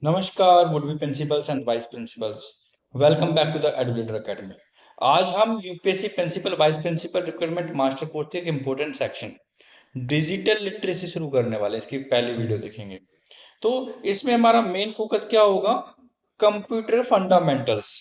नमस्कार would be principals and vice principals. Welcome back to the educator academy. आज हम UPSC principal vice principal recruitment master course के एक important section digital literacy शुरू करने वाले हैं। इसकी पहली वीडियो देखेंगे। तो इसमें हमारा मेन फोकस क्या होगा? Computer fundamentals.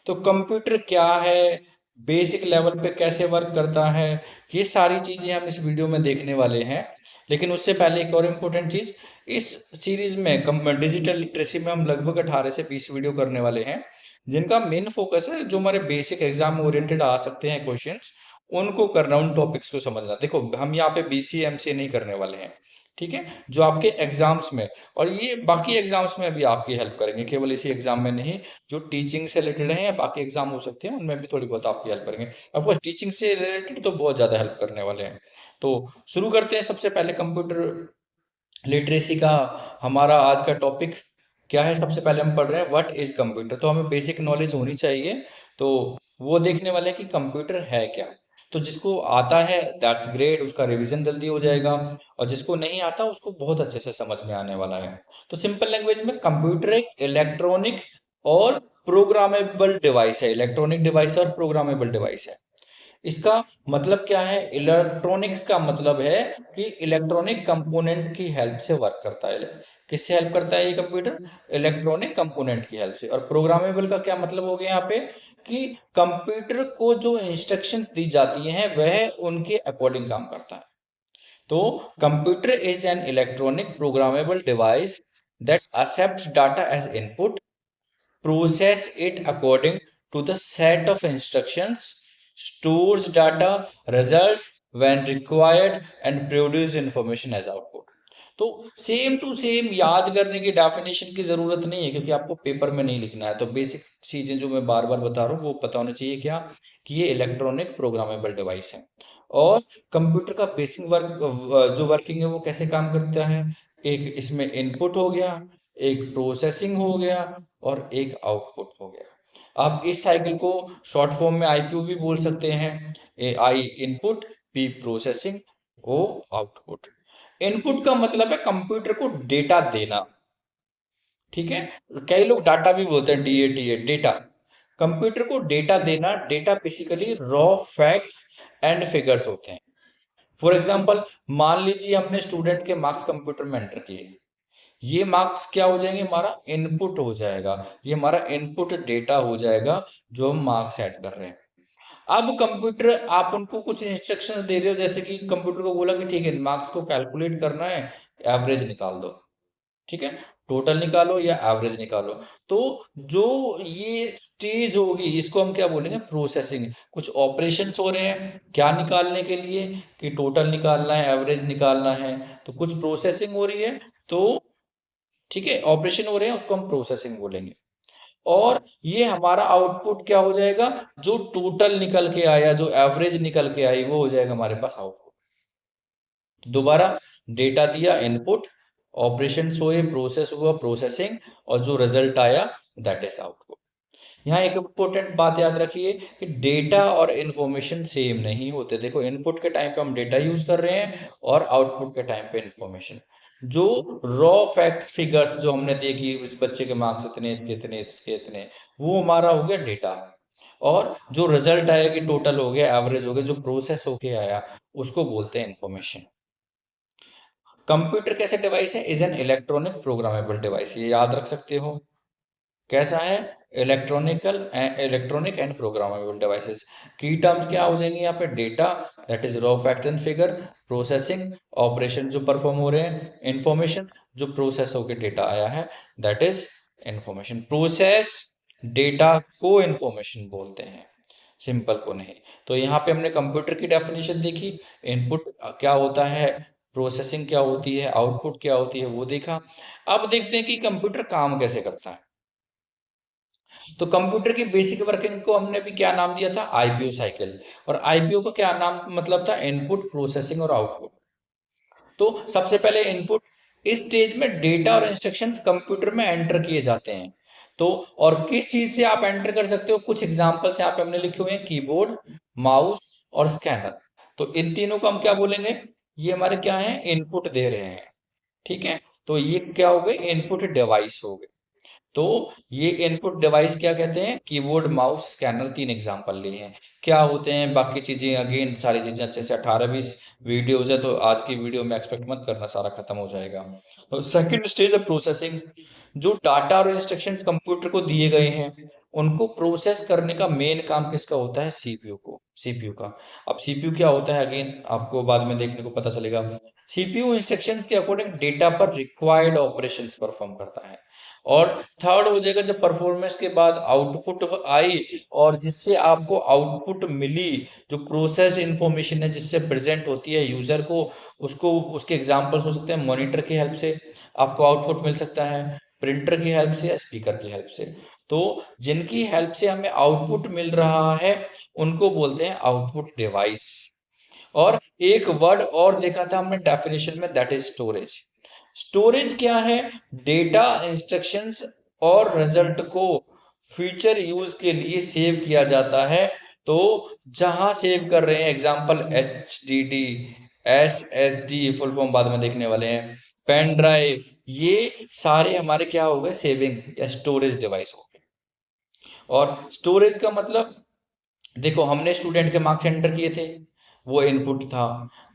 तो कंप्यूटर क्या है, बेसिक लेवल पे कैसे वर्क करता है, ये सारी चीजें हम इस वीडियो में देखने वाले हैं। लेकिन उससे पहले एक और इम्पोर्टेंट चीज, इस सीरीज में डिजिटल लिटरेसी में हम लगभग 18 से 20 वीडियो करने वाले हैं, जिनका मेन फोकस है जो हमारे बेसिक एग्जाम ओरिएंटेड आ सकते हैं क्वेश्चंस, उनको करना, उन टॉपिक्स को समझना। देखो, हम यहाँ पे बीसीए एमसीए नहीं करने वाले हैं, ठीक है? जो आपके एग्जाम्स में और ये बाकी एग्जाम्स में भी आपकी हेल्प करेंगे, केवल इसी एग्जाम में नहीं। जो टीचिंग से रिलेटेड है या बाकी एग्जाम हो सकते हैं, उनमें भी थोड़ी बहुत आपकी हेल्प करेंगे। अब वो टीचिंग से रिलेटेड तो बहुत ज्यादा हेल्प करने वाले हैं। तो शुरू करते हैं। सबसे पहले कंप्यूटर लिटरेसी का हमारा आज का टॉपिक क्या है? सबसे पहले हम पढ़ रहे हैं व्हाट इज कंप्यूटर। तो हमें बेसिक नॉलेज होनी चाहिए। तो वो देखने वाले हैं कि कंप्यूटर है क्या। तो जिसको आता है दैट्स ग्रेट, उसका रिवीजन जल्दी हो जाएगा। और जिसको नहीं आता उसको बहुत अच्छे से समझ में आने वाला है। तो सिंपल लैंग्वेज में, कंप्यूटर एक इलेक्ट्रॉनिक और प्रोग्रामेबल डिवाइस है। इलेक्ट्रॉनिक डिवाइस और प्रोग्रामेबल डिवाइस है। इसका मतलब क्या है? इलेक्ट्रॉनिक्स का मतलब है कि इलेक्ट्रॉनिक कंपोनेंट की हेल्प से वर्क करता है। किससे हेल्प करता है ये कंप्यूटर? इलेक्ट्रॉनिक कंपोनेंट की हेल्प से। और प्रोग्रामेबल का क्या मतलब हो गया यहाँ पे? कि कंप्यूटर को जो इंस्ट्रक्शंस दी जाती हैं वह उनके अकॉर्डिंग काम करता है। तो computer is an electronic programmable device that accepts data as input, process it according to the set of instructions, stores data, results when required, and produce information as output। तो same to same याद करने की definition की जरूरत नहीं है, क्योंकि आपको पेपर में नहीं लिखना है। तो बेसिक चीजें जो मैं बार बार बता रहा हूँ वो पता होना चाहिए। क्या? कि ये इलेक्ट्रॉनिक प्रोग्रामेबल डिवाइस है। और कंप्यूटर का बेसिक वर्क, जो वर्किंग है वो कैसे काम करता है? एक इसमें इनपुट हो गया, एक प्रोसेसिंग हो गया, और एक आउटपुट हो गया। आप इस साइकिल को शॉर्ट फॉर्म में आईपीओ भी बोल सकते हैं। A I input, P processing, O output. Input का मतलब है कंप्यूटर को डेटा देना, ठीक है? कई लोग डाटा भी बोलते हैं, डीए डेटा। कंप्यूटर को डेटा देना। Data basically raw facts and figures होते हैं। फॉर एग्जाम्पल, मान लीजिए हमने स्टूडेंट के मार्क्स कंप्यूटर में एंटर किए। ये मार्क्स क्या हो जाएंगे? हमारा इनपुट हो जाएगा। ये हमारा इनपुट डेटा हो जाएगा जो हम मार्क्स ऐड कर रहे हैं। अब कंप्यूटर, आप उनको कुछ इंस्ट्रक्शंस दे रहे हो, जैसे कि कंप्यूटर को बोला कि ठीक है, मार्क्स को कैलकुलेट करना है, एवरेज निकाल दो, ठीक है? टोटल निकालो या एवरेज निकालो। तो जो ये स्टेज होगी इसको हम क्या बोलेंगे? प्रोसेसिंग। कुछ ऑपरेशंस हो रहे हैं क्या निकालने के लिए? कि टोटल निकालना है, एवरेज निकालना है। तो कुछ प्रोसेसिंग हो रही है। तो ठीक है, ऑपरेशन हो रहे हैं, उसको हम प्रोसेसिंग बोलेंगे। और ये हमारा आउटपुट क्या हो जाएगा? जो टोटल निकल के आया, जो एवरेज निकल के आई, वो हो जाएगा हमारे पास आउटपुट। दोबारा, डेटा दिया इनपुट, ऑपरेशन हुए, प्रोसेस हुआ प्रोसेसिंग, और जो रिजल्ट आया दैट इज आउटपुट। यहाँ एक इम्पोर्टेंट बात याद रखिए कि डेटा और इंफॉर्मेशन सेम नहीं होते। देखो, इनपुट के टाइम पे हम डेटा यूज कर रहे हैं और आउटपुट के टाइम पे इंफॉर्मेशन। जो रॉ फैक्ट्स फिगर्स जो हमने देखी, इस बच्चे के मार्क्स इतने, इसके इतने, इसके इतने, वो हमारा हो गया डेटा। और जो रिजल्ट आया कि टोटल हो गया, एवरेज हो गया, जो प्रोसेस होके आया, उसको बोलते हैं इंफॉर्मेशन। कंप्यूटर कैसे डिवाइस है? Is an electronic programmable device. ये याद रख सकते हो। कैसा है? Electronic and programmable devices. की टर्म्स क्या हो जाएंगे यहाँ पे? Data, that is raw fact and figure, processing, operation जो परफॉर्म हो रहे हैं, इंफॉर्मेशन, जो प्रोसेस होकर डेटा आया है, that is information. Process data को इंफॉर्मेशन बोलते हैं, सिंपल को नहीं। तो यहाँ पे हमने कंप्यूटर की डेफिनेशन देखी, इनपुट क्या होता है, प्रोसेसिंग क्या होती है, आउटपुट क्या होती है, वो देखा। अब देखते हैं कि कंप्यूटर काम कैसे करता है। तो कंप्यूटर की बेसिक वर्किंग को हमने भी क्या नाम दिया था? IPO cycle. और आईपीओ का क्या नाम मतलब था? इनपुट, प्रोसेसिंग और आउटपुट। तो सबसे पहले इनपुट, इस स्टेज में डेटा और इंस्ट्रक्शंस कंप्यूटर में एंटर किए जाते हैं। तो और किस चीज से आप एंटर कर सकते हो? कुछ एग्जांपल्स यहाँ पे हमने लिखे हुए हैं, कीबोर्ड, माउस और स्कैनर। तो इन तीनों को हम क्या बोलेंगे? ये हमारे क्या है? इनपुट दे रहे हैं, ठीक है? तो ये क्या हो गए, इनपुट डिवाइस हो गए। तो ये इनपुट डिवाइस क्या कहते हैं, कीबोर्ड माउस स्कैनर, तीन एग्जांपल लिए हैं। क्या होते हैं बाकी चीजें, अगेन सारी चीजें अच्छे से 18-20 वीडियोज है, तो आज की वीडियो में एक्सपेक्ट मत करना सारा खत्म हो जाएगा। तो सेकंड स्टेज है प्रोसेसिंग। जो डाटा और इंस्ट्रक्शंस कंप्यूटर को दिए गए हैं, उनको प्रोसेस करने का मेन काम किसका होता है, सीपीयू का। अब सीपीयू क्या होता है, अगेन आपको बाद में देखने को पता चलेगा। सीपीयू इंस्ट्रक्शंस के अकॉर्डिंग डेटा पर रिक्वायर्ड ऑपरेशंस परफॉर्म करता है। और थर्ड हो जाएगा जब परफॉर्मेंस के बाद आउटपुट आई, और जिससे आपको आउटपुट मिली, जो प्रोसेस्ड इंफॉर्मेशन है जिससे प्रेजेंट होती है यूजर को, उसको उसके एग्जांपल्स हो सकते हैं मॉनिटर की हेल्प से आपको आउटपुट मिल सकता है, प्रिंटर की हेल्प से या स्पीकर की हेल्प से। तो जिनकी हेल्प से हमें आउटपुट मिल रहा है उनको बोलते हैं आउटपुट डिवाइस। और एक वर्ड और देखा था हमने डेफिनेशन में, दैट इज स्टोरेज। स्टोरेज क्या है, डेटा, इंस्ट्रक्शंस और रिजल्ट को फ्यूचर यूज के लिए सेव किया जाता है। तो जहां सेव कर रहे हैं, example HDD, SSD, full form बाद में देखने वाले हैं, पेन ड्राइव, ये सारे हमारे क्या हो गए, सेविंग या स्टोरेज डिवाइस हो गए। और स्टोरेज का मतलब, देखो हमने स्टूडेंट के मार्क्स एंटर किए थे, वो इनपुट था।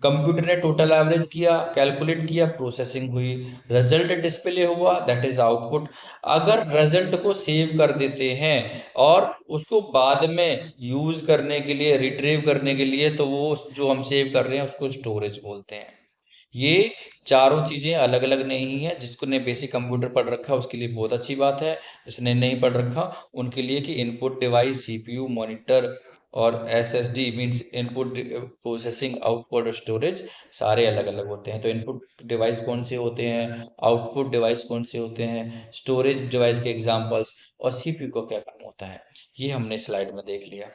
कंप्यूटर ने टोटल एवरेज किया, कैलकुलेट किया, प्रोसेसिंग हुई, रिजल्ट डिस्प्ले हुआ, दैट इज आउटपुट। अगर रिजल्ट को सेव कर देते हैं और उसको बाद में यूज करने के लिए, रिट्रीव करने के लिए, तो वो जो हम सेव कर रहे हैं उसको स्टोरेज बोलते हैं। ये चारों चीजें अलग अलग नहीं है। जिसको ने बेसिक कंप्यूटर पढ़ रखा है उसके लिए बहुत अच्छी बात है, जिसने नहीं पढ़ रखा उनके लिए कि इनपुट डिवाइस, सीपीयू, मॉनिटर और SSD means input processing, output और स्टोरेज सारे अलग अलग होते हैं। तो इनपुट डिवाइस कौन से होते हैं, आउटपुट डिवाइस कौन से होते हैं, स्टोरेज डिवाइस के एग्जांपल्स, और सीपीयू का क्या काम होता है, ये हमने स्लाइड में देख लिया।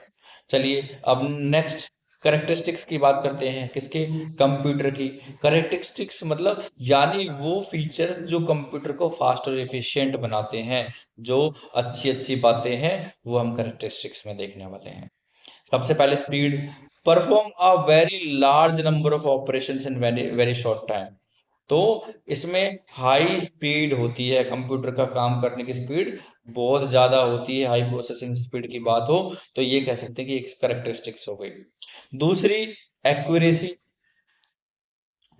चलिए अब नेक्स्ट करेक्टरिस्टिक्स की बात करते हैं, किसके, कंप्यूटर की। करेक्टरिस्टिक्स मतलब यानी वो फीचर्स जो कंप्यूटर को फास्ट और एफिशिएंट बनाते हैं, जो अच्छी अच्छी बातें हैं, वो हम करेक्टरिस्टिक्स में देखने वाले हैं। सबसे पहले speed, perform a very large number of operations in very very short time. तो इसमें हाई स्पीड होती है, कंप्यूटर का काम करने की स्पीड बहुत ज्यादा होती है, हाई प्रोसेसिंग स्पीड की बात हो तो ये कह सकते हैं कि एक करेक्टरिस्टिक्स हो गई। दूसरी, एक्यूरेसी।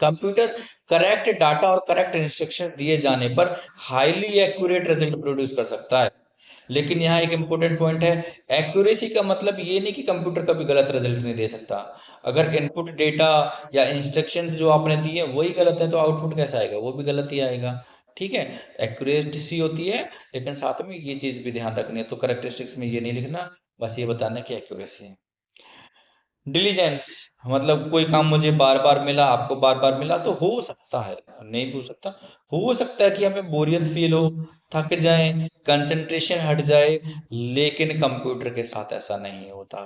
कंप्यूटर करेक्ट डाटा और करेक्ट इंस्ट्रक्शन दिए जाने पर हाईली एक्यूरेट रिजल्ट प्रोड्यूस कर सकता है। लेकिन यहाँ एक इंपॉर्टेंट पॉइंट है, एक्यूरेसी का मतलब ये नहीं कि कंप्यूटर कभी गलत रिजल्ट नहीं दे सकता। अगर इनपुट डेटा या इंस्ट्रक्शन जो आपने दिए वही गलत है तो आउटपुट कैसा आएगा, वो भी गलत ही आएगा। ठीक है, एक्यूरेसी होती है, लेकिन साथ में ये चीज भी ध्यान रखनी है। तो करेक्टरिस्टिक्स में ये नहीं लिखना, बस ये बताना कि एक्यूरेसी है। डिलीजेंस मतलब कोई काम मुझे बार बार मिला, आपको बार बार मिला, तो हो सकता है, नहीं पूछ सकता, हो सकता है कि हमें बोरियत फील हो, थक जाए, कंसंट्रेशन हट जाए, लेकिन कंप्यूटर के साथ ऐसा नहीं होता।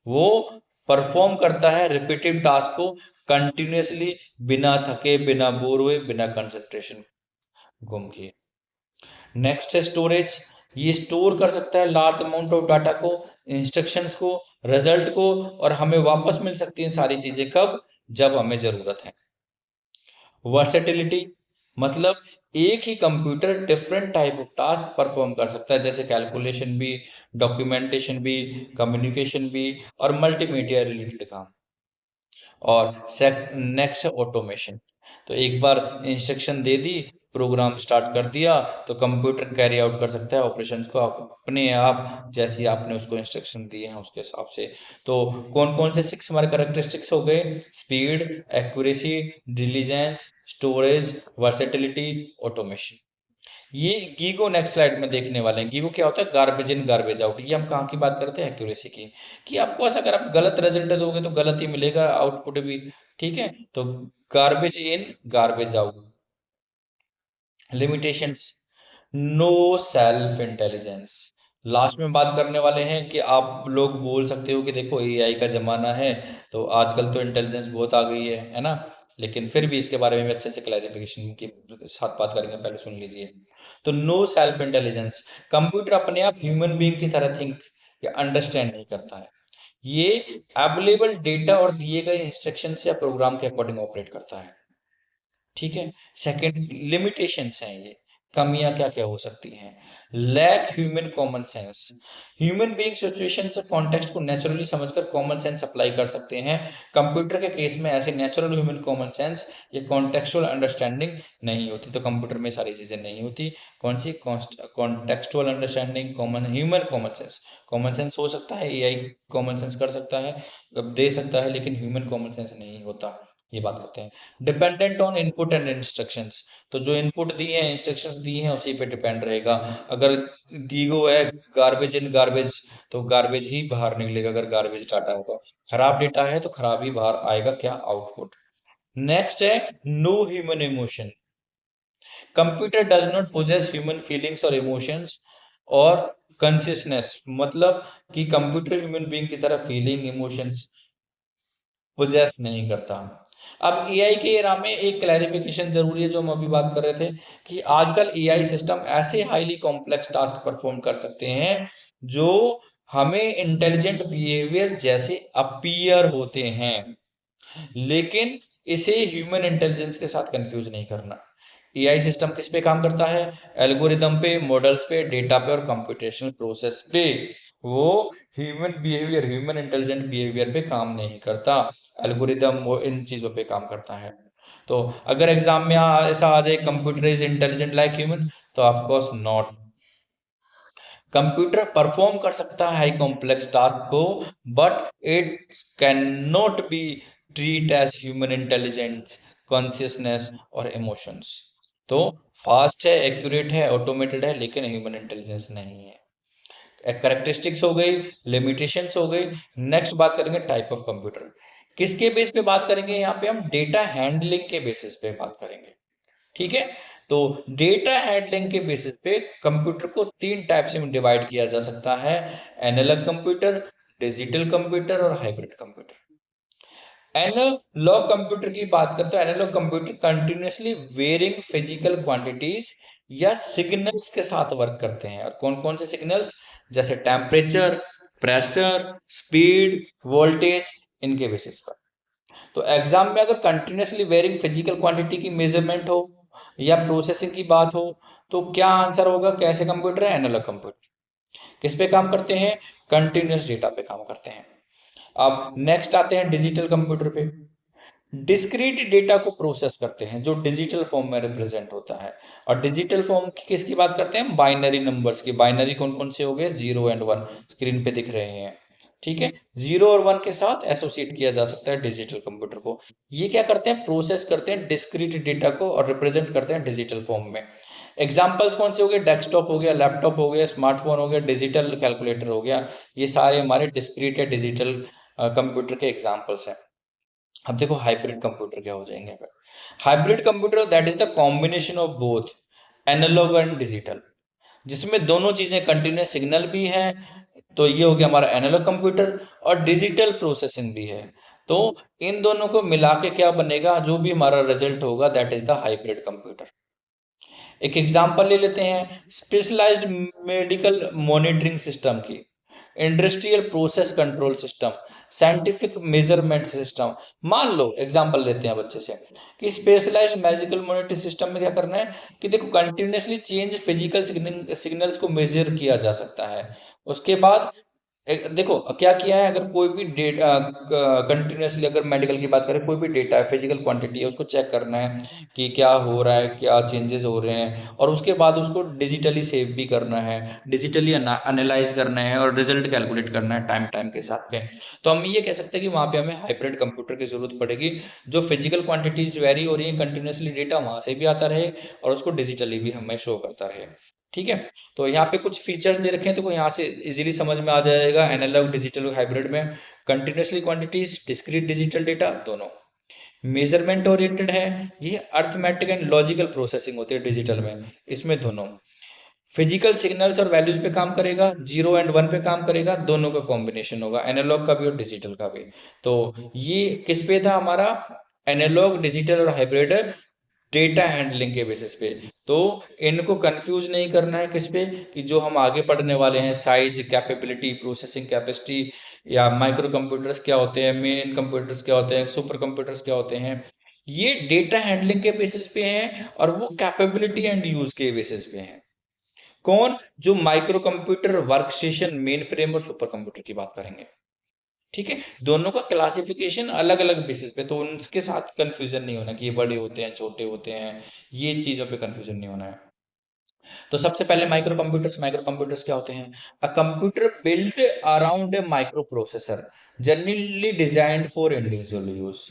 वो परफॉर्म करता है रिपीटेड टास्क को कंटिन्यूअसली, बिना थके, बिना बोर हुए, बिना कंसंट्रेशन गुम किए। नेक्स्ट है स्टोरेज। ये स्टोर कर सकता है लार्ज अमाउंट ऑफ डाटा को, इंस्ट्रक्शंस को, रिजल्ट को, और हमें वापस मिल सकती हैं सारी चीजें कब, जब हमें जरूरत है। वर्सेटिलिटी मतलब एक ही computer different type of task perform कर सकता है, जैसे कैलकुलेशन भी, डॉक्यूमेंटेशन भी, कम्युनिकेशन भी, और मल्टीमीडिया रिलेटेड काम। और नेक्स्ट है ऑटोमेशन। तो एक बार इंस्ट्रक्शन दे दी, प्रोग्राम स्टार्ट कर दिया, तो कंप्यूटर कैरी आउट कर सकता है ऑपरेशंस को आप अपने आप, जैसे आपने उसको इंस्ट्रक्शन दिए हैं उसके हिसाब से। तो कौन कौन से 6 हमारे करेक्टरिस्टिक्स हो गए, speed, accuracy, diligence, storage, versatility, automation. ये गीगो नेक्स्ट स्लाइड में देखने वाले हैं। गीगो क्या होता है, गार्बेज इन गार्बेज आउट। ये हम कहाँ की बात करते हैं, एक्यूरेसी की, कि आपको ऐसा अगर आप गलत रिजल्ट दोगे तो गलत ही मिलेगा आउटपुट भी। ठीक है, तो garbage in garbage out. Limitations, no self intelligence. Last में बात करने वाले हैं कि आप लोग बोल सकते हो कि देखो एआई का जमाना है, तो आजकल तो इंटेलिजेंस बहुत आ गई है ना, लेकिन फिर भी इसके बारे में भी अच्छे से क्लैरिफिकेशन के साथ बात करेंगे, पहले सुन लीजिए। तो नो सेल्फ इंटेलिजेंस, कंप्यूटर अपने आप ह्यूमन बीइंग की तरह थिंक या अंडरस्टैंड नहीं करता है। ये अवेलेबल डेटा और दिए गए इंस्ट्रक्शन या प्रोग्राम के अकॉर्डिंग ऑपरेट करता है। ठीक है। सेकंड, लिमिटेशंस हैं ये, कमियां क्या क्या हो सकती हैं। Lack human common sense, human being situation और कॉन्टेक्स्ट को नेचुरली समझकर कॉमन सेंस अप्लाई कर सकते हैं। कंप्यूटर के केस में ऐसे नेचुरल ह्यूमन कॉमन सेंस या कॉन्टेक्चुअल अंडरस्टैंडिंग नहीं होती, तो कंप्यूटर में सारी चीजें नहीं होती। कौन सी? Contextual understanding, common human common sense. Common sense हो सकता है, एआई कॉमन सेंस कर सकता है, दे सकता है, लेकिन ह्यूमन कॉमन सेंस नहीं होता, ये बात करते हैं। Dependent on input and instructions, तो जो इनपुट दी है, इंस्ट्रक्शंस दी हैं, उसी पे डिपेंड रहेगा। अगर गीगो है, गार्बेज इन गार्बेज, तो गार्बेज ही बाहर निकलेगा। अगर गार्बेज डाटा है तो खराब डेटा है तो खराब ही बाहर आएगा, क्या? आउटपुट। नेक्स्ट है no human emotion, computer does not possess human feelings और इमोशंस और कंसियसनेस, मतलब कि कंप्यूटर ह्यूमन बीइंग की तरह फीलिंग, इमोशंस पोजेस नहीं करता। अब एआई के एरा में एक क्लैरिफिकेशन जरूरी है, जो हम अभी बात कर रहे थे, कि आजकल एआई सिस्टम ऐसे हाईली कॉम्प्लेक्स टास्क परफॉर्म कर सकते हैं जो हमें इंटेलिजेंट बिहेवियर जैसे अपीयर होते हैं, लेकिन इसे ह्यूमन इंटेलिजेंस के साथ कंफ्यूज नहीं करना। एआई सिस्टम किस पे काम करता है? एल्गोरिदम पे, मॉडल्स पे, डेटा पे और कंप्यूटेशनल प्रोसेस पे। वो human behaviour, human intelligent behaviour पे काम नहीं करता। एल्गोरिदम वो इन चीजों पे काम करता है। तो अगर एग्जाम में ऐसा आ जाए computer is intelligent like human, तो of course not. Computer perform कर सकता है हाई कॉम्प्लेक्स टास्क को, but it can not be treat as human intelligence, consciousness और इमोशंस। तो फास्ट है, एक्यूरेट है, ऑटोमेटेड है, लेकिन ह्यूमन इंटेलिजेंस नहीं है। कैरेक्टरिस्टिक्स हो गई, लिमिटेशंस हो गई। नेक्स्ट बात करेंगे टाइप ऑफ कंप्यूटर। किसके बेस पे बात करेंगे? यहाँ पे हम डेटा हैंडलिंग के बेसिस पे बात करेंगे, ठीक है। तो डेटा हैंडलिंग के बेसिस पे कंप्यूटर को तीन टाइप से डिवाइड किया जा सकता है: एनालॉग कंप्यूटर, डिजिटल कंप्यूटर और हाइब्रिड कंप्यूटर। एनालॉग कंप्यूटर की बात करते हैं, analog computer continuously varying physical quantities या सिग्नल्स के साथ वर्क करते हैं। और कौन कौन से सिग्नल्स? जैसे टेम्परेचर, प्रेशर, स्पीड, वोल्टेज, इनके बेसिस पर। तो एग्जाम में अगर कंटिन्यूसली वेरिंग फिजिकल क्वांटिटी की मेजरमेंट हो या प्रोसेसिंग की बात हो, तो क्या आंसर होगा? कैसे कंप्यूटर है? Analog computer. किस पे काम करते हैं? कंटिन्यूस डेटा पे काम करते हैं। अब नेक्स्ट आते हैं डिजिटल कंप्यूटर पे। डिस्क्रीट डेटा को प्रोसेस करते हैं, जो डिजिटल फॉर्म में रिप्रेजेंट होता है। और डिजिटल फॉर्म की किसकी बात करते हैं? बाइनरी नंबर्स की। बाइनरी कौन कौन से हो गए? 0 एंड 1, स्क्रीन पे दिख रहे हैं, ठीक है। 0 और 1 के साथ एसोसिएट किया जा सकता है डिजिटल कंप्यूटर को। ये क्या करते हैं? प्रोसेस करते हैं डिस्क्रीट डेटा को और रिप्रेजेंट करते हैं डिजिटल फॉर्म में। एग्जाम्पल्स कौन से हो गए? डेस्कटॉप हो गया, लैपटॉप हो गया, स्मार्टफोन हो गया, डिजिटल कैलकुलेटर हो गया। ये सारे हमारे डिस्क्रीट या डिजिटल कंप्यूटर के एग्जाम्पल्स हैं। अब देखो हाइब्रिड कंप्यूटर क्या हो जाएंगे फिर। Hybrid computer that is the combination of both analog and digital, जिसमें दोनों चीजें कंटिन्यूस, सिग्नल भी है, तो ये हो गया हमारा एनालॉग कंप्यूटर, और डिजिटल प्रोसेसिंग भी है। तो इन दोनों को मिला के क्या बनेगा? जो भी हमारा रिजल्ट होगा that is the hybrid computer. एक एग्जांपल ले लेते हैं स्पेशलाइज्ड मेडिकल मॉनिटरिंग सिस्टम की, industrial process control system, scientific measurement system. मान लो एग्जांपल लेते हैं बच्चे से कि स्पेशलाइज्ड मैजिकल मॉनिटरिंग सिस्टम में क्या करना है कि देखो कंटिन्यूसली चेंज फिजिकल सिग्नल्स को मेजर किया जा सकता है। उसके बाद देखो क्या किया है, अगर कोई भी डेटा कंटिन्यूसली, अगर मेडिकल की बात करें, कोई भी डेटा है, फिजिकल क्वांटिटी है, उसको चेक करना है कि क्या हो रहा है, क्या चेंजेस हो रहे हैं, और उसके बाद उसको डिजिटली सेव भी करना है, डिजिटली एनालाइज करना है और रिजल्ट कैलकुलेट करना है टाइम टाइम के साथ में। तो हम ये कह सकते हैं कि वहाँ पे हमें हाइब्रिड कंप्यूटर की जरूरत पड़ेगी, जो फिजिकल क्वांटिटीज वेरी हो रही है कंटिन्यूसली, डेटा वहां से भी आता रहे और उसको डिजिटली भी हमें शो करता रहे, ठीक है। तो यहाँ पे कुछ फीचर्स दे रखे हैं, तो यहाँ से इजीली समझ में आ जाएगा एनालॉग, डिजिटल, हाइब्रिड में। Continuously quantities, discrete digital data दोनों। मेजरमेंट ओरिएंटेड है, ये अर्थमेटिक एंड लॉजिकल प्रोसेसिंग होती है डिजिटल में, इसमें दोनों। फिजिकल सिग्नल्स और वैल्यूज पे काम करेगा, 0 एंड 1 पे काम करेगा, दोनों का कॉम्बिनेशन होगा, एनालॉग का भी और डिजिटल का भी। तो ये किस पे था हमारा? एनालॉग, डिजिटल और हाइब्रिड डेटा हैंडलिंग के बेसिस पे। तो इनको कंफ्यूज नहीं करना है किस पे, कि जो हम आगे पढ़ने वाले हैं, साइज, कैपेबिलिटी, प्रोसेसिंग कैपेसिटी, या माइक्रो कंप्यूटर्स क्या होते हैं, मेन कंप्यूटर्स क्या होते हैं, सुपर कंप्यूटर्स क्या होते हैं, ये डेटा हैंडलिंग के बेसिस पे हैं और वो कैपेबिलिटी एंड यूज के बेसिस पे हैं। कौन? जो micro computer, work station, main frame और सुपर कंप्यूटर की बात करेंगे। ठीक है, दोनों का क्लासिफिकेशन अलग अलग बेसिस पे, तो उनके साथ कंफ्यूजन नहीं होना कि ये बड़े होते हैं छोटे होते हैं, ये चीजों पे कंफ्यूजन नहीं होना है। तो सबसे पहले माइक्रो कंप्यूटर्स क्या होते हैं? A computer built around a micro processor generally designed for individual use.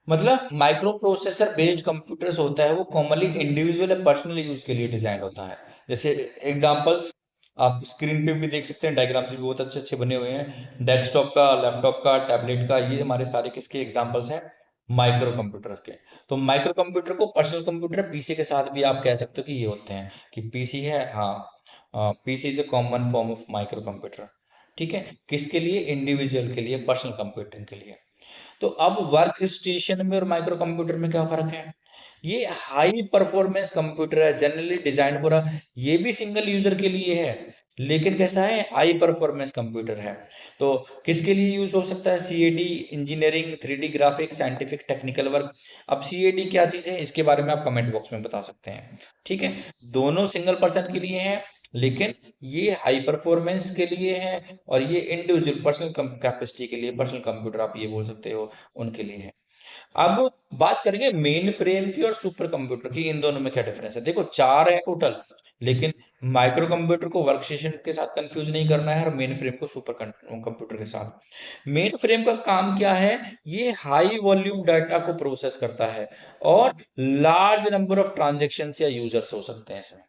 मतलब माइक्रो प्रोसेसर बेस्ड कंप्यूटर्स होता है वो कॉमनली इंडिविजुअल पर्सनल यूज के लिए डिजाइन होता है। जैसे एग्जांपल्स आप स्क्रीन पे भी देख सकते हैं, डायग्राम्स भी बहुत अच्छे अच्छे बने हुए हैं, डेस्कटॉप का, लैपटॉप का, टैबलेट का, ये हमारे सारे किसके एग्जांपल्स हैं? माइक्रो कंप्यूटर्स के। तो माइक्रो कंप्यूटर को पर्सनल कंप्यूटर पीसी के साथ भी आप कह सकते हो कि ये होते हैं कि पीसी है, हाँ, PC is a common form of micro computer. ठीक है, किसके लिए? इंडिविजुअल के लिए, पर्सनल कंप्यूटिंग के लिए। तो अब वर्क स्टेशन में और माइक्रो कंप्यूटर में क्या फर्क है? ये हाई परफॉर्मेंस कंप्यूटर है जनरली डिजाइन फॉर ये भी सिंगल यूजर के लिए है, लेकिन कैसा है? हाई परफॉर्मेंस कंप्यूटर है। तो किसके लिए यूज हो सकता है? CAD, engineering, 3D graphics, scientific, technical work. अब सीएडी क्या चीज है इसके बारे में आप कमेंट बॉक्स में बता सकते हैं। ठीक है, दोनों सिंगल पर्सन के लिए हैं, लेकिन ये हाई परफॉर्मेंस के लिए है और ये इंडिविजुअल पर्सनल कैपेसिटी के लिए, पर्सनल कंप्यूटर आप ये बोल सकते हो, उनके लिए है। अब बात करेंगे मेन फ्रेम की और सुपर कंप्यूटर की, इन दोनों में क्या डिफरेंस है? देखो चार है टोटल, लेकिन माइक्रो कंप्यूटर को वर्क स्टेशन के साथ कंफ्यूज नहीं करना है और मेन फ्रेम को सुपर कंप्यूटर के साथ। मेन फ्रेम का काम क्या है? ये हाई वॉल्यूम डाटा को प्रोसेस करता है और लार्ज नंबर ऑफ ट्रांजेक्शन या यूजर्स हो सकते हैं इसमें।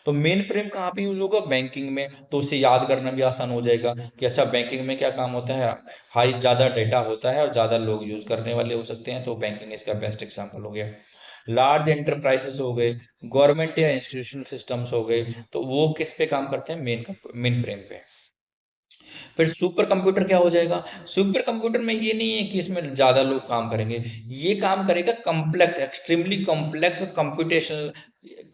तो मेन फ्रेम कहाँ पे यूज होगा? बैंकिंग में, तो उससे याद करना भी आसान हो जाएगा कि अच्छा बैंकिंग में क्या काम होता है। हाई ज्यादा डेटा होता है और ज्यादा लोग यूज करने वाले हो सकते हैं, तो बैंकिंग इसका बेस्ट एग्जांपल हो गया। लार्ज एंटरप्राइजेस हो गए, गवर्नमेंट या इंस्टीट्यूशनल सिस्टम्स हो गए, तो वो किस पे काम करते हैं? मेन फ्रेम पे। फिर सुपर कंप्यूटर क्या हो जाएगा? सुपर कंप्यूटर में ये नहीं है कि इसमें ज्यादा लोग काम करेंगे, ये काम करेगा complex, extremely complex computational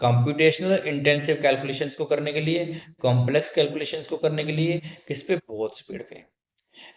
computational intensive calculations को करने के लिए, कॉम्प्लेक्स कैलकुलेशंस को करने के लिए, किस पे? बहुत स्पीड पे।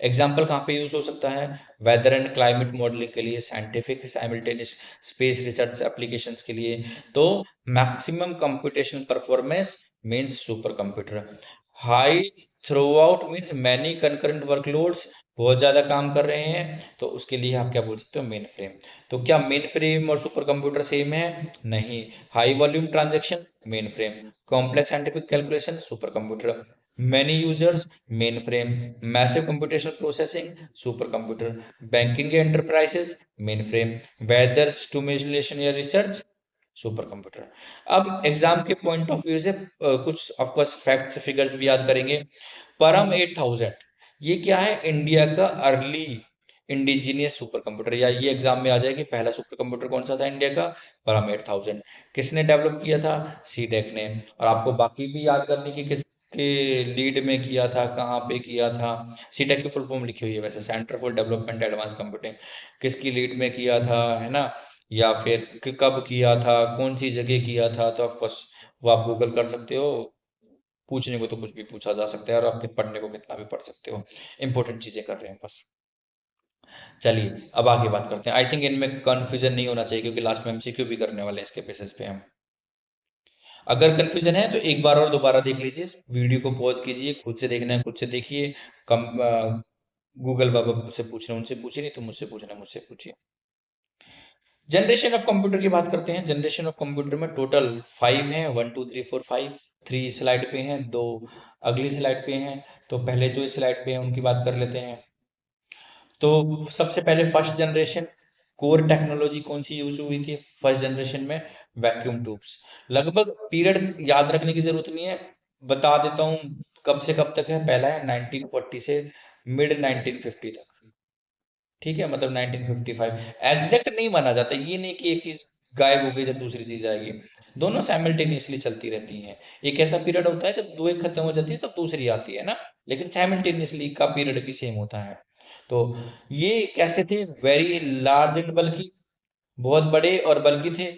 एग्जाम्पल कहाँ पे यूज हो सकता है? वेदर एंड क्लाइमेट मॉडलिंग के लिए, scientific simultaneous space research applications के लिए। तो maximum computational performance means super computer. High through out means many concurrent workloads, बहुत ज्यादा काम कर रहे हैं, तो उसके लिए आप क्या बोल सकते हो? Mainframe. तो क्या मेन फ्रेम और सुपर कंप्यूटर सेम है? नहीं। High volume transaction, mainframe. Complex scientific calculation, super computer. Many users, mainframe. Massive computational processing, super computer. Banking enterprises, mainframe. Weather stimulation या रिसर्च, super computer. अब exam के point of view से कुछ of course facts figures भी याद करेंगे। परम 8000, ये क्या है? इंडिया का अर्ली इंडिजीनियस सुपर कंप्यूटर, या ये एग्जाम में आ जाए कि पहला सुपर कंप्यूटर कौन सा था इंडिया का? परम 8000। किसने डेवलप किया था? सीडेक ने। और आपको बाकी भी याद करनी कि किसके लीड में किया था, कहाँ पे किया था। सीडेक की फुल फॉर्म लिखी हुई है वैसे, centre for development advance computing. किसकी लीड में किया था, है ना? या फिर कब किया था, कौन सी जगह किया था, तो ऑफकोर्स वो आप गूगल कर सकते हो। पूछने को तो कुछ भी पूछा जा सकता है और आप पढ़ने को कितना भी पढ़ सकते हो। इंपॉर्टेंट चीजें कर रहे हैं बस। चलिए अब आगे बात करते हैं। आई थिंक इनमें कंफ्यूजन नहीं होना चाहिए क्योंकि लास्ट में एमसीक्यू भी करने वाले हैं इसके बेसिस पे हम। अगर कंफ्यूजन है तो एक बार और दोबारा देख लीजिए, वीडियो को पॉज कीजिए, खुद से देखना है खुद से देखिए। कम गूगल बाबा से पूछना उनसे पूछिए, नहीं तो मुझसे पूछना मुझसे पूछिए। जनरेशन ऑफ कंप्यूटर की बात करते हैं। जनरेशन ऑफ कंप्यूटर में टोटल 5 है, 1 2 3 4 5। 3 स्लाइड पे हैं, 2 अगली स्लाइड पे हैं। तो पहले जो इस स्लाइड पे हैं उनकी बात कर लेते हैं। तो सबसे पहले फर्स्ट जनरेशन, कोर टेक्नोलॉजी कौन सी यूज हुई थी फर्स्ट जनरेशन में? Vacuum tubes. लगभग पीरियड याद रखने की जरूरत नहीं है, बता देता हूँ कब से कब तक है। पहला है 1940 से मिड 1950 तक। ठीक है, मतलब 1955। एग्जैक्ट नहीं माना जाता, ये नहीं कि एक चीज गायब हो गई जब दूसरी चीज आएगी, दोनों साइमल्टेनियसली चलती रहती हैं। एक ऐसा पीरियड होता है जब दो एक खत्म हो जाती है तब दूसरी आती है ना, लेकिन साइमल्टेनियसली का पीरियड भी सेम होता है। तो ये कैसे थे? वेरी लार्ज एंड बल्कि, बहुत बड़े और बल्कि थे।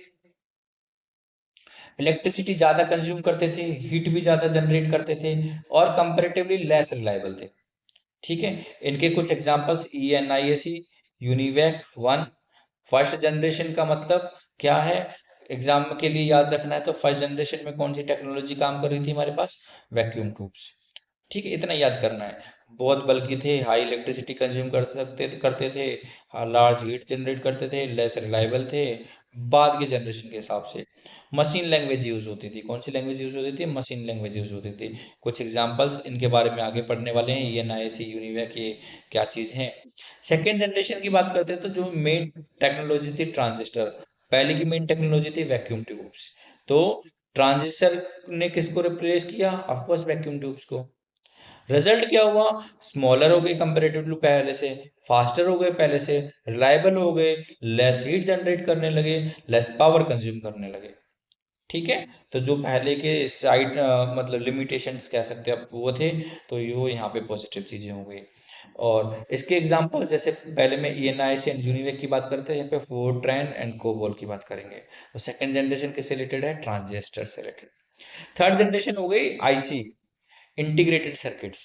इलेक्ट्रिसिटी ज्यादा कंज्यूम करते थे, हीट भी ज्यादा जनरेट करते थे और कंपेरेटिवली लेस रिलायबल थे। ठीक है, इनके कुछ examples: ENIAC, UNIVAC 1, first generation का मतलब क्या है, एग्जाम के लिए याद रखना है तो फर्स्ट जनरेशन में कौन सी टेक्नोलॉजी काम कर रही थी हमारे पास, वैक्यूम ट्यूब्स। ठीक है, इतना याद करना है। बहुत बल्कि थे, हाई इलेक्ट्रिसिटी कंज्यूम करते थे, लार्ज हीट जनरेट करते थे, लेस रिलायबल थे। बाद के जनरेशन के हिसाब से मशीन लैंग्वेज यूज होती थी। कौन सी लैंग्वेज यूज होती थी, मशीन लैंग्वेज यूज होती थी। कुछ एग्जांपल्स इनके बारे में आगे पढ़ने वाले हैं, ये नाइसी यूनिवैक, ये क्या चीज़ है। सेकेंड जनरेशन की बात करते हैं तो जो मेन टेक्नोलॉजी थी ट्रांजिस्टर, पहले की मेन टेक्नोलॉजी थी वैक्यूम ट्यूब्स। तो ट्रांजिस्टर ने किसको रिप्लेस किया, ऑफकोर्स वैक्यूम ट्यूब्स को। रिजल्ट क्या हुआ, स्मॉलर हो गए कंपेरेटिव टू पहले से, फास्टर हो गए पहले से, रिलायबल हो गए, लेस हीट जनरेट करने लगे, लेस पावर कंज्यूम करने लगे। ठीक है, तो जो पहले के साइड मतलब लिमिटेशंस कह सकते हैं आप वो थे, तो वो यहाँ पे पॉजिटिव चीजें हो गई। और इसके एग्जांपल जैसे पहले में ईएनआईसी एंड यूनिवेक की बात करते हैं, यहाँ पे फोरट्रान एंड कोबोल की बात करेंगे। तो सेकंड जनरेशन किससे रिलेटेड है, ट्रांजिस्टर से रिलेटेड। थर्ड जनरेशन हो गई आईसी, इंटीग्रेटेड सर्किट्स।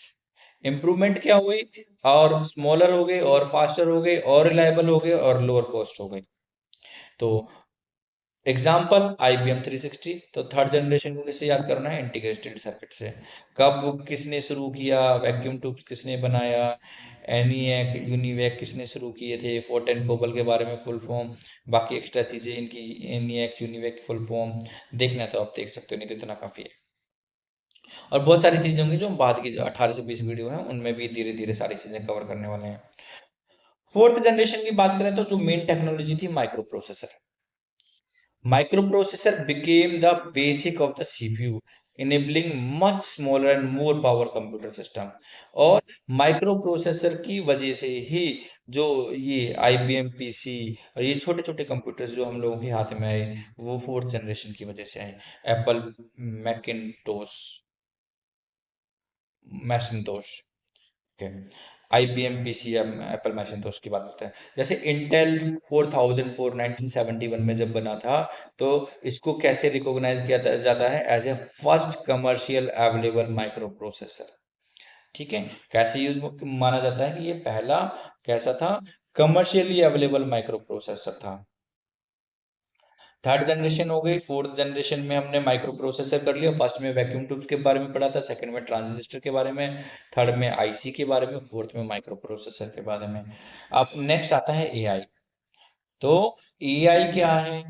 इंप्रूवमेंट क्या हुई, और स्मॉलर हो गए, और फास्टर हो गए, और रिलायबल हो गए, और लोअर कॉस्ट हो गए। तो एग्जाम्पल IBM 360। तो थर्ड जनरेशन को किससे याद करना है, इंटीग्रेटेड सर्किट से। कब किसने शुरू किया, वैक्यूम ट्यूब्स किसने बनाया, एनीएक यूनिवैक किसने शुरू किए थे, फोर्टेन कोबल के बारे में फुल फॉर्म, बाकी एक्स्ट्रा चीजें इनकी, एनीएक यूनिवैक फुल फॉर्म देखना है तो आप देख सकते हो, नहीं तो इतना काफी है। और बहुत सारी चीजें होंगी जो बाद की 18 से 20 वीडियो है उनमें भी धीरे धीरे सारी चीजें कवर करने वाले हैं। फोर्थ जनरेशन की बात करें तो जो मेन टेक्नोलॉजी थी micro processor. Microprocessor became the basic of the CPU, enabling much smaller and more power computer system। और माइक्रो प्रोसेसर की वजह से ही जो ये IBM PC और ये छोटे छोटे कंप्यूटर्स जो हम लोगों के हाथ में आए, वो फोर्थ जनरेशन की वजह से आए। Apple Macintosh, Macintosh, IBM PC या एप्पल मैकिनटोश की बात करते हैं। जैसे इंटेल 4004 1971 में जब बना था, तो इसको कैसे रिकॉग्नाइज किया जाता है, as a first commercial available micro processor. ठीक है, कैसे यूज माना जाता है कि ये पहला कैसा था, कमर्शियली अवेलेबल माइक्रो प्रोसेसर था। थर्ड जनरेशन हो गई। फोर्थ जनरेशन में हमने माइक्रो प्रोसेसर कर लिया। फर्स्ट में वैक्यूम ट्यूब्स के बारे में पढ़ा था, सेकंड में ट्रांजिस्टर के बारे में, थर्ड में आईसी के बारे में, फोर्थ में माइक्रो प्रोसेसर के बारे में। अब नेक्स्ट आता है एआई। तो एआई क्या है,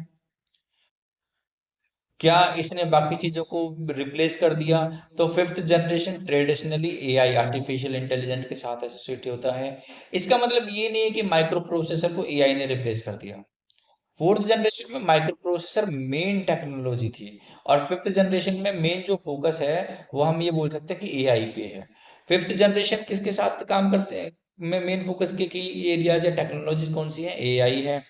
क्या इसने बाकी चीजों को रिप्लेस कर दिया, तो fifth generation traditionally AI, artificial intelligence के साथ एसोसिएट होता है। इसका मतलब ये नहीं है कि माइक्रो प्रोसेसर को एआई ने रिप्लेस कर दिया। फोर्थ जनरेशन में माइक्रो प्रोसेसर मेन टेक्नोलॉजी थी, और फिफ्थ जनरेशन में मेन जो फोकस है वो हम ये बोल सकते हैं कि एआई पे है। फिफ्थ जनरेशन किसके साथ काम करते हैं, में मेन फोकस के की एरियाज या टेक्नोलॉजीज कौन सी है, एआई है,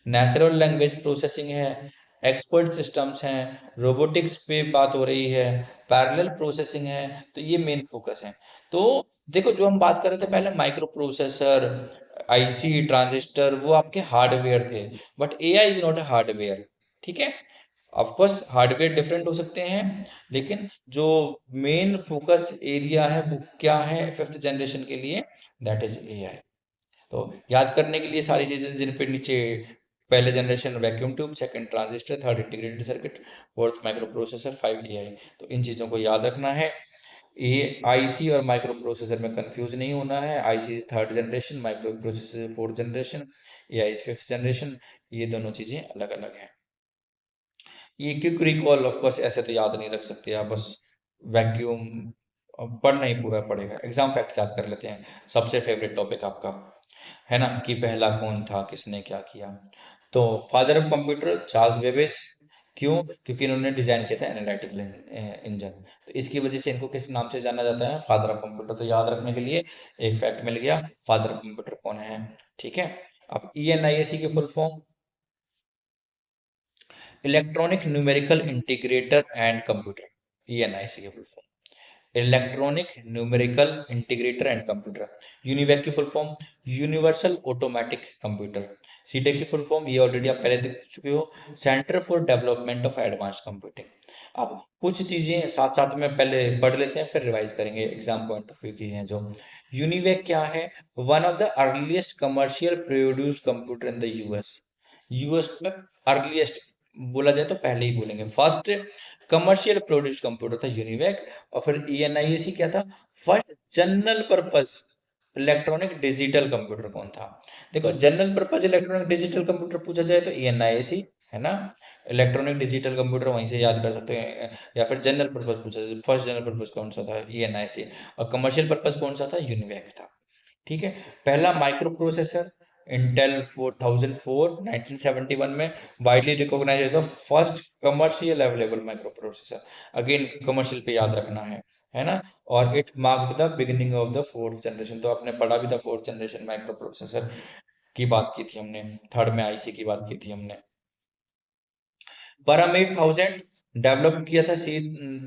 नेचुरल लैंग्वेज प्रोसेसिंग है, एक्सपर्ट सिस्टम्स हैं, रोबोटिक्स पे बात हो रही है, पैरेलल प्रोसेसिंग है। तो ये मेन फोकस है। तो देखो, जो हम बात कर रहे थे पहले माइक्रो प्रोसेसर, आईसी, ट्रांजिस्टर, वो आपके हार्डवेयर थे, but AI is not a hardware. ठीक है, ऑफ कोर्स हार्डवेयर डिफरेंट हो सकते हैं, लेकिन जो मेन फोकस एरिया है वो क्या है फिफ्थ जनरेशन के लिए, दैट इज एआई। तो याद करने के लिए सारी चीजें जिन पे नीचे, पहले generation vacuum tube, second transistor, third integrated circuit, fourth micro processor, five AI. तो इन चीजों को याद रखना है। ये आईसी और माइक्रो प्रोसेसर में कंफ्यूज नहीं होना है। IC third generation, micro processor fourth generation, AI fifth generation, ये दोनों चीजें अलग अलग हैं। ये क्विक रिकॉल ऑफ कोर्स ऐसे तो याद नहीं रख सकते आप, बस वैक्यूम पढ़ना ही पूरा पड़ेगा। एग्जाम फैक्ट्स याद कर लेते हैं, सबसे फेवरेट टॉपिक आपका है ना, कि पहला कौन था, किसने क्या किया। तो father of computer Charles Babbage. क्यों, क्योंकि इन्होंने डिजाइन किया था एनालिटिकल इंजन। तो इसकी वजह से इनको किस नाम से जाना जाता है, फादर ऑफ कंप्यूटर। तो याद रखने के लिए एक फैक्ट मिल गया, फादर ऑफ कंप्यूटर कौन है। ठीक है, अब ईएनआईएसी की full form, electronic numerical integrator and computer, ENIAC की full form, electronic numerical integrator and computer. UNIVAC की full form, universal automatic computer. सीडे की फुल फॉर्म, ये ऑलरेडी आप पहले देख चुके हो, centre for development of advance computing. अब कुछ चीजें साथ साथ में पहले पढ़ लेते हैं, फिर रिवाइज करेंगे, एग्जाम पॉइंट ऑफ व्यू की हैं जो। यूनिवैक क्या है, one of the earliest commercial produce computer in the US. US का अर्लीस्ट बोला जाए तो पहले ही बोलेंगे। फर्स्ट कमर्शियल प्रोड्यूस्ड कंप्यूटर था यूनिवैक, और फिर ईएनआईएसी क्या था, first general purpose electronic digital computer कौन था। देखो general purpose electronic digital computer पूछा जाए तो ईएनआईएसी है ना, इलेक्ट्रॉनिक डिजिटल कंप्यूटर वहीं से याद कर सकते हैं। या फिर जनरल पर्पस पूछा जाए, फर्स्ट जनरल पर्पस कौन सा था, ईएनआईएसी, और कमर्शियल पर्पस कौन सा था, यूनिवैक था। ठीक है। पहला माइक्रो प्रोसेसर इंटेल 4004 1971 में widely recognise the first commercial available micro processor. Again commercial पे याद रखना है ना। और it marked the beginning of the fourth generation, तो आपने पढ़ा भी था फोर्थ जनरेशन माइक्रो प्रोसेसर की बात की थी हमने, थर्ड में आईसी की बात की थी हमने। परम 8000 डेवलप किया था सी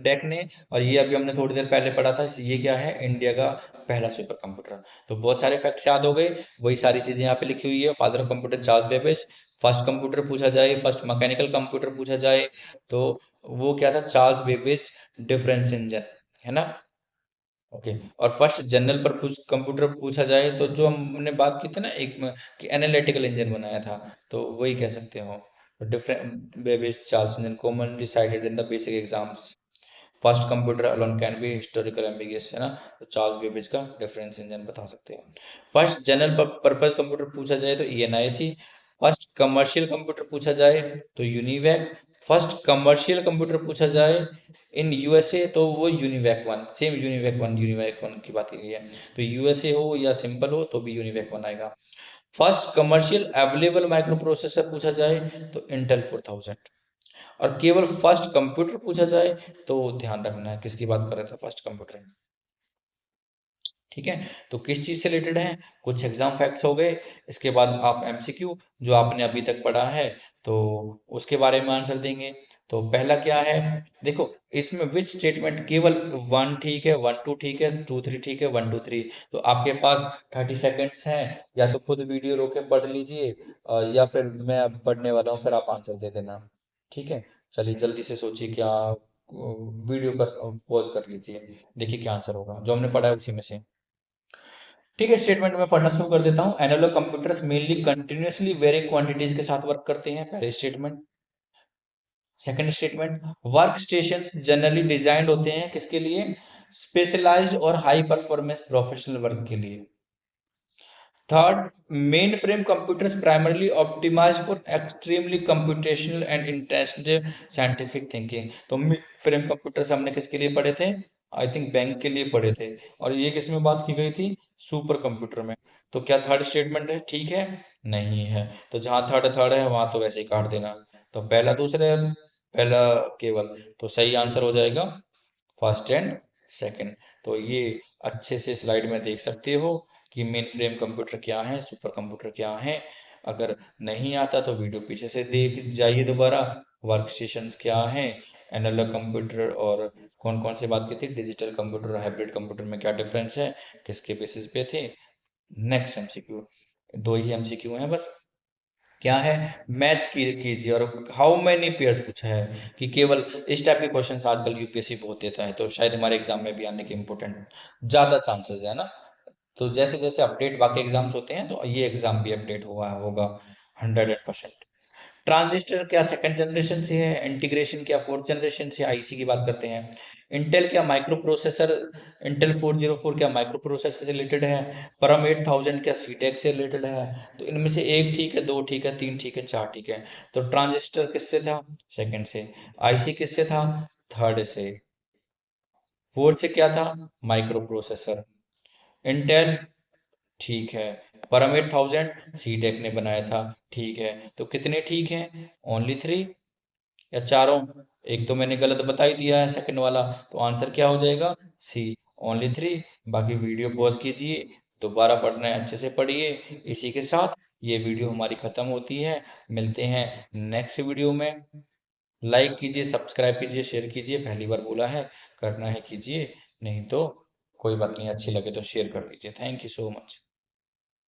डेक ने, और ये अभी हमने थोड़ी देर पहले पढ़ा था, ये क्या है, इंडिया का पहला सुपर कंप्यूटर। तो बहुत सारे फैक्ट्स याद हो गए, वही सारी चीजें यहाँ पे लिखी हुई है। Father of computer Charles Babbage. First computer पूछा जाए, फर्स्ट मैकेनिकल कंप्यूटर पूछा जाए तो वो क्या था, चार्ल्स बेबेज डिफरेंस इंजन, है ना। ओके। और फर्स्ट जनरल पर कंप्यूटर पूछा जाए तो जो हमने बात की थी ना एक में, कि एनालिटिकल इंजन बनाया था, तो वही कह सकते हो। Different babies Charles engine commonly cited in the basic exams. First computer alone can be historical ambiguous, है ना। तो चार्ल्स बेबेज का डिफरेंस इंजन बता सकते हैं। फर्स्ट जनरल पर्पस कंप्यूटर पूछा जाए तो ईएनआईसी। फर्स्ट कमर्शियल कंप्यूटर पूछा जाए तो यूनिवैक। फर्स्ट कमर्शियल कंप्यूटर पूछा जाए इन यूएसए तो वो UNIVAC one, same UNIVAC one की बात की गई है। तो यूएसए हो या सिंपल हो तो भी यूनिवैक वन आएगा। First commercial available micro processor पूछा जाए तो इंटेल 4000। और केवल फर्स्ट कंप्यूटर पूछा जाए तो ध्यान रखना है किसकी बात कर रहे थे, फर्स्ट कंप्यूटर। ठीक है। तो किस चीज से रिलेटेड है, कुछ एग्जाम फैक्ट्स हो गए। इसके बाद आप एमसीक्यू जो आपने अभी तक पढ़ा है तो उसके बारे में आंसर देंगे। तो पहला क्या है, देखो इसमें विच स्टेटमेंट, केवल वन ठीक है, वन टू ठीक है, टू थ्री ठीक है, वन टू थ्री। तो आपके पास 30 सेकेंड्स हैं, या तो खुद वीडियो रोक के पढ़ लीजिए, या फिर मैं अब पढ़ने वाला हूँ फिर आप आंसर दे देना। ठीक है। चलिए जल्दी से सोचिए क्या, वीडियो पर पॉज कर लीजिए, देखिए क्या आंसर होगा जो हमने पढ़ा है उसी में से। ठीक है, स्टेटमेंट में पढ़ना शुरू कर देता हूँ। Analogue computers mainly continuously varying quantities के साथ वर्क करते हैं, पहले statement. Second statement, work station generally designed होते हैं किसके लिए, स्पेशलाइज्ड और हाई परफॉर्मेंस प्रोफेशनल वर्क के लिए। Third, mainframe computers primarily optimised for extremely computational and intensive scientific thinking. तो मेन फ्रेम कंप्यूटर्स हमने किसके लिए पढ़े थे, आई थिंक बैंक के लिए पढ़े थे। और ये किस में बात की गई थी, सुपर कंप्यूटर में। तो क्या थर्ड स्टेटमेंट है ठीक है, नहीं है। तो जहां थर्ड थर्ड है वहां तो वैसे ही काट देना। तो पहला दूसरा, पहला केवल, तो सही आंसर हो जाएगा फर्स्ट एंड सेकंड। तो ये अच्छे से स्लाइड में देख सकते हो कि मेन फ्रेम कंप्यूटर क्या है, सुपर कंप्यूटर क्या है। अगर नहीं आता तो वीडियो पीछे से देख जाइए दोबारा। वर्क स्टेशंस क्या है, एनालॉग कंप्यूटर और कौन कौन से बात की थी, डिजिटल कंप्यूटर और हाइब्रिड कंप्यूटर में क्या डिफरेंस है, किसके बेसिस पे थे। नेक्स्ट एमसीक्यू, दो ही एमसीक्यू हैं बस। क्या है, मैच कीजिए, और हाउ मैनी पेयर्स पूछा है कि केवल इस टाइप के क्वेश्चन आजकल यूपीएससी बहुत देता है, तो शायद हमारे एग्जाम में भी आने के इम्पोर्टेंट ज्यादा चांसेस है ना। तो जैसे जैसे अपडेट बाकी एग्जाम्स होते हैं तो ये एग्जाम भी अपडेट हुआ होगा 100%। ट्रांजिस्टर क्या सेकंड जनरेशन से है, इंटीग्रेशन क्या फोर्थ जनरेशन से, आईसी की बात करते हैं। इंटेल क्या माइक्रो प्रोसेसर, इंटेल 404 क्या माइक्रो प्रोसेसर से रिलेटेड है। परम 8000 क्या सीटेक से रिलेटेड है। तो इनमें से एक ठीक है, दो ठीक है, तीन ठीक है, चार ठीक है। तो ट्रांजिस्टर किससे था, सेकंड से। आईसी किससे था, थर्ड से। फोर्थ से क्या था, माइक्रो प्रोसेसर। इंटेल ठीक है। परम 8000 सीटेक ने बनाया था, ठीक है। तो कितने ठीक हैं, ओनली थ्री या चारों। एक तो मैंने गलत बता ही दिया है सेकंड वाला, तो आंसर क्या हो जाएगा, सी, ओनली थ्री। बाकी वीडियो पॉज कीजिए, दोबारा पढ़ना है अच्छे से पढ़िए। इसी के साथ ये वीडियो हमारी खत्म होती है, मिलते हैं नेक्स्ट वीडियो में। लाइक कीजिए, सब्सक्राइब कीजिए, शेयर कीजिए, पहली बार बोला है, करना है कीजिए, नहीं तो कोई बात नहीं, अच्छी लगे तो शेयर कर दीजिए। Thank you so much.